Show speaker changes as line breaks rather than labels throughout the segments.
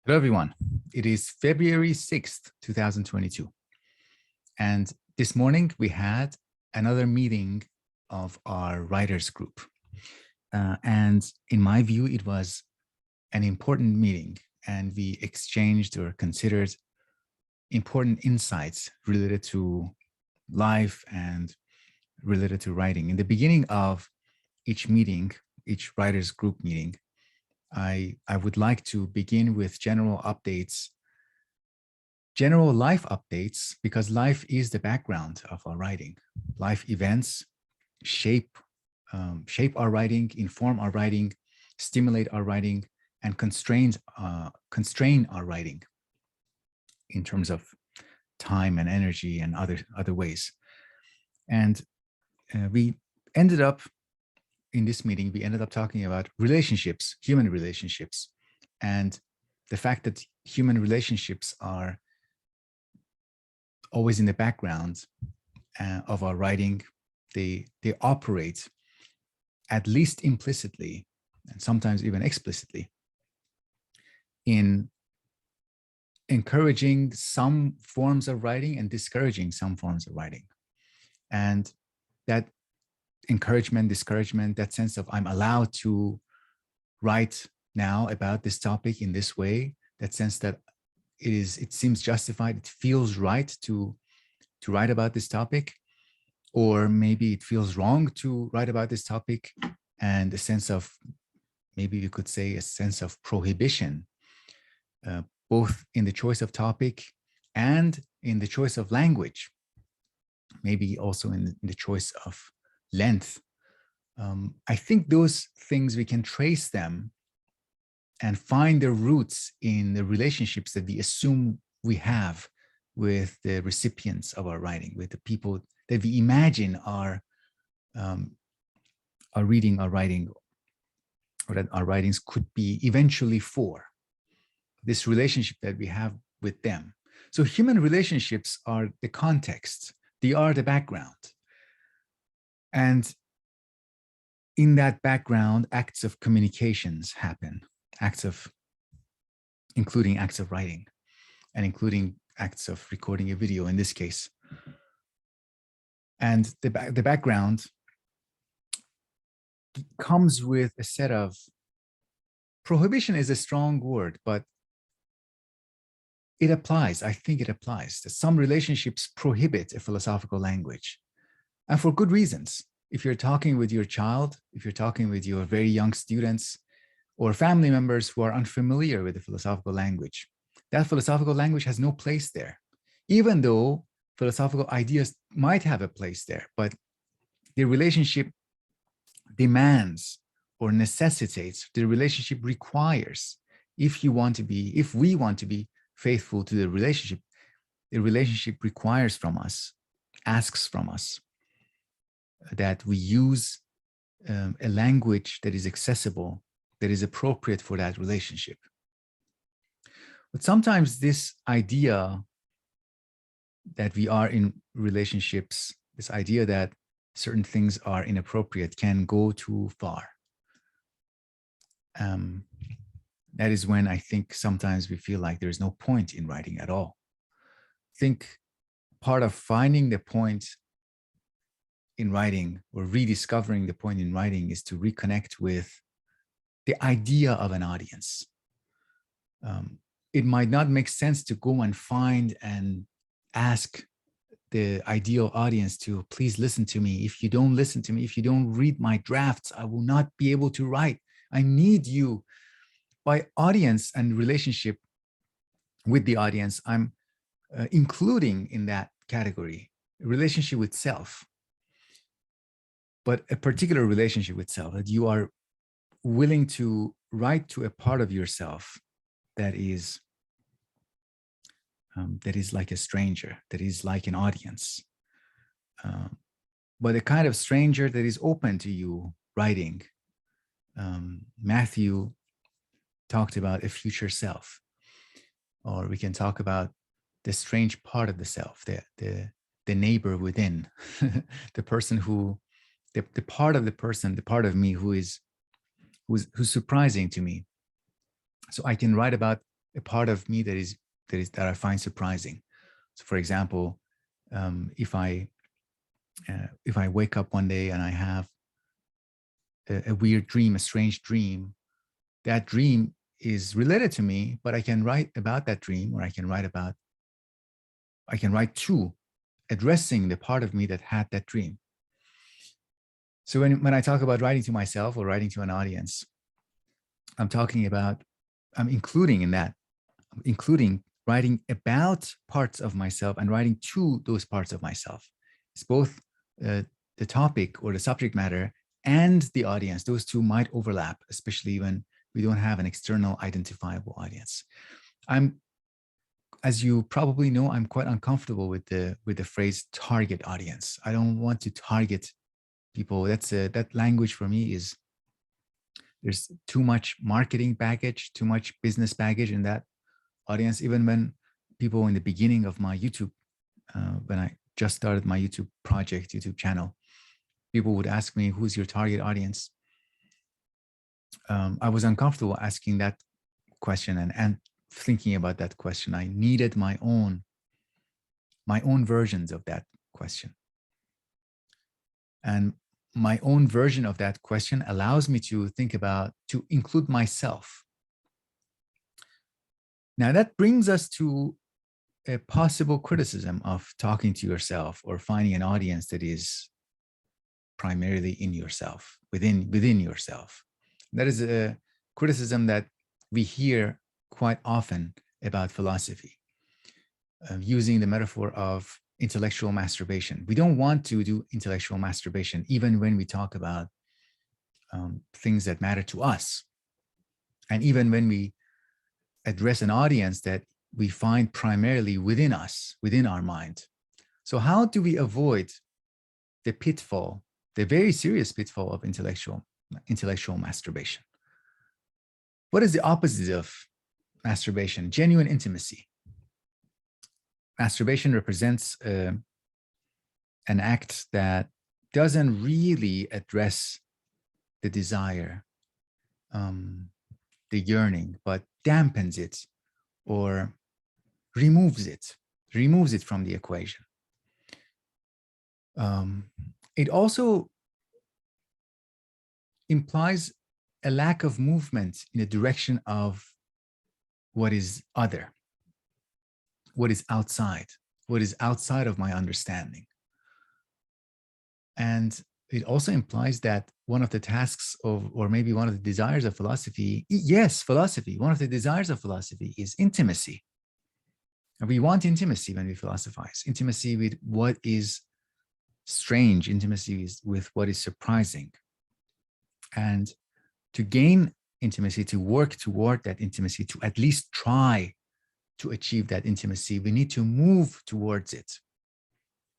Hello, everyone. It is February 6th, 2022. And this morning we had another meeting of our writers group. And in my view, it was an important meeting, and we exchanged or considered important insights related to life and related to writing. In the beginning of each meeting, each writers group meeting, I would like to begin with general updates, general life updates, because life is the background of our writing. Life events shape our writing, inform our writing, stimulate our writing, and constrain our writing in terms of time and energy and other ways. And we ended up in this meeting, we ended up talking about relationships, human relationships, and the fact that human relationships are always in the background of our writing. They operate, at least implicitly, and sometimes even explicitly, in encouraging some forms of writing and discouraging some forms of writing. And that encouragement, discouragement, that sense of I'm allowed to write now about this topic in this way, that sense that it seems justified, it feels right to write about this topic, or maybe it feels wrong to write about this topic, and a sense of, maybe you could say, a sense of prohibition, both in the choice of topic and in the choice of language, maybe also in the choice of length. I think those things, we can trace them and find their roots in the relationships that we assume we have with the recipients of our writing, with the people that we imagine are reading our writing, or that our writings could be eventually for. This relationship that we have with them. So human relationships are the context, they are the background. And in that background, acts of communications happen, including acts of writing, and including acts of recording a video in this case. And the background comes with a set of, prohibition is a strong word, but it applies. I think it applies that some relationships prohibit a philosophical language, and for good reasons. If you're talking with your child, if you're talking with your very young students or family members who are unfamiliar with the philosophical language, that philosophical language has no place there, even though philosophical ideas might have a place there, but the relationship demands or necessitates, the relationship requires, if we want to be faithful to the relationship requires from us, asks from us, that we use a language that is accessible, that is appropriate for that relationship. But sometimes this idea that we are in relationships, this idea that certain things are inappropriate, can go too far. That is when I think sometimes we feel like there's no point in writing at all. I think part of finding the point in writing, or rediscovering the point in writing, is to reconnect with the idea of an audience. It might not make sense to go and find and ask the ideal audience to please listen to me. If you don't listen to me, if you don't read my drafts, I will not be able to write. I need you. By audience and relationship with the audience, I'm including in that category a relationship with self, but a particular relationship with self, that you are willing to write to a part of yourself that is like a stranger, that is like an audience, but a kind of stranger that is open to you writing. Matthew talked about a future self, or we can talk about the strange part of the self, the neighbor within, the person who, the part of the person, the part of me who's surprising to me. So I can write about a part of me that I find surprising. So, for example, if I wake up one day and I have a weird dream, a strange dream, that dream is related to me, but I can write about that dream, or I can write to addressing the part of me that had that dream. So when I talk about writing to myself or writing to an audience, I'm including writing about parts of myself and writing to those parts of myself. It's both the topic or the subject matter and the audience. Those two might overlap, especially when we don't have an external identifiable audience. As you probably know, I'm quite uncomfortable with the phrase target audience. I don't want to target people. That language for me is, there's too much marketing baggage, too much business baggage in that audience. Even when people in the beginning of my YouTube, when I just started my YouTube channel, people would ask me, who's your target audience? I was uncomfortable asking that question and thinking about that question. I needed my own versions of that question. And my own version of that question allows me to to include myself. Now that brings us to a possible criticism of talking to yourself or finding an audience that is primarily in yourself, within yourself. That is a criticism that we hear quite often about philosophy, using the metaphor of intellectual masturbation. We don't want to do intellectual masturbation, even when we talk about things that matter to us. And even when we address an audience that we find primarily within us, within our mind. So how do we avoid the pitfall, the very serious pitfall of intellectual masturbation? What is the opposite of masturbation? Genuine intimacy. Masturbation represents an act that doesn't really address the desire, the yearning, but dampens it or removes it from the equation. It also implies a lack of movement in the direction of what is other, what is outside of my understanding. And it also implies that one of the tasks of, or maybe one of the desires of philosophy, one of the desires of philosophy is intimacy. And we want intimacy when we philosophize, intimacy with what is strange, intimacy with what is surprising. And to gain intimacy, to work toward that intimacy, to at least try to achieve that intimacy, we need to move towards it.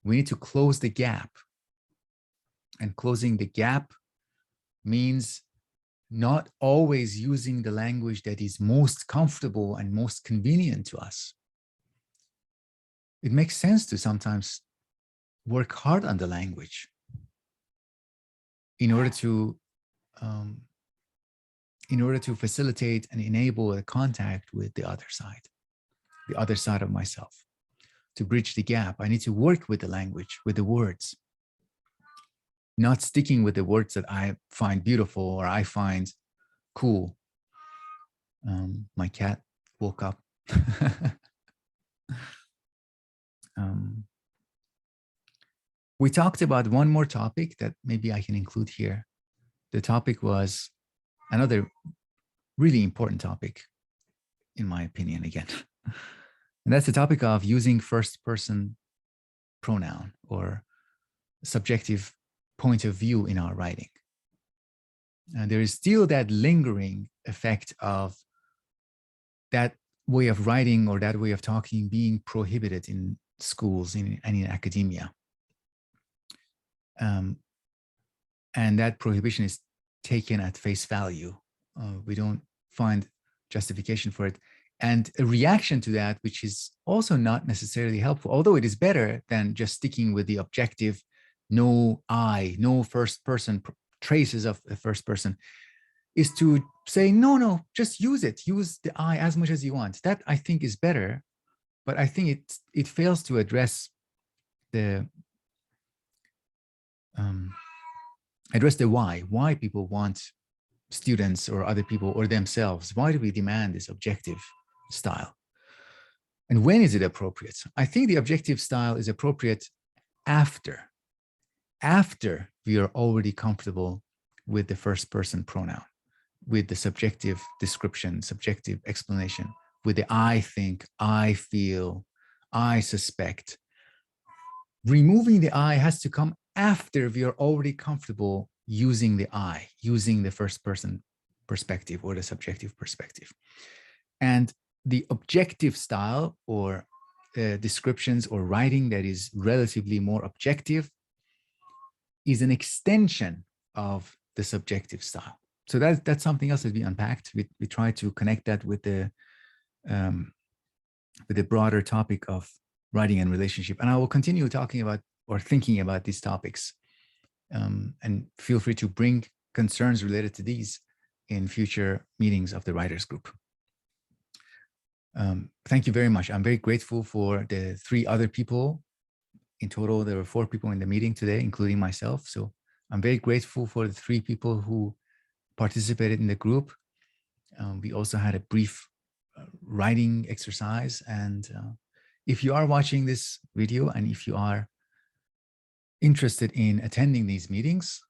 We need to close the gap. And closing the gap means not always using the language that is most comfortable and most convenient to us. It makes sense to sometimes work hard on the language in order to facilitate and enable a contact with the other side of myself. To bridge the gap, I need to work with the language, with the words, not sticking with the words that I find beautiful or I find cool. My cat woke up. We talked about one more topic that maybe I can include here. The topic was another really important topic, in my opinion, again. And that's the topic of using first-person pronoun or subjective point of view in our writing. And there is still that lingering effect of that way of writing or that way of talking being prohibited in schools and in academia. And that prohibition is taken at face value. We don't find justification for it. And a reaction to that, which is also not necessarily helpful, although it is better than just sticking with the objective, no I, no first person, traces of the first person, is to say, no, just use it. Use the I as much as you want. That I think is better, but I think it fails to address the why people want students or other people or themselves. Why do we demand this objective style? And when is it appropriate? I think the objective style is appropriate after we are already comfortable with the first person pronoun, with the subjective description, subjective explanation, with the I think, I feel, I suspect. Removing the I has to come after we are already comfortable using the I, using the first person perspective or the subjective perspective. And the objective style or descriptions or writing that is relatively more objective is an extension of the subjective style. So that's something else that we unpacked. We try to connect that with the broader topic of writing and relationship. And I will continue talking about or thinking about these topics. And feel free to bring concerns related to these in future meetings of the writers group. Thank you very much. I'm very grateful for the 3 other people. In total, there were 4 people in the meeting today, including myself. So I'm very grateful for the 3 people who participated in the group. We also had a brief writing exercise. And if you are watching this video and if you are interested in attending these meetings,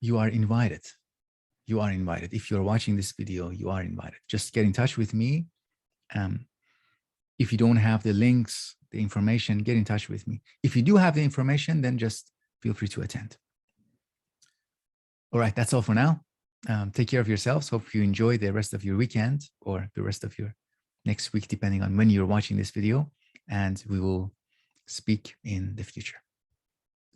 you are invited. You are invited. If you're watching this video, you are invited. Just get in touch with me. If you don't have the links, the information, get in touch with me. If you do have the information, then just feel free to attend. All right, that's all for now. Take care of yourselves. Hope you enjoy the rest of your weekend or the rest of your next week, depending on when you're watching this video. And we will speak in the future.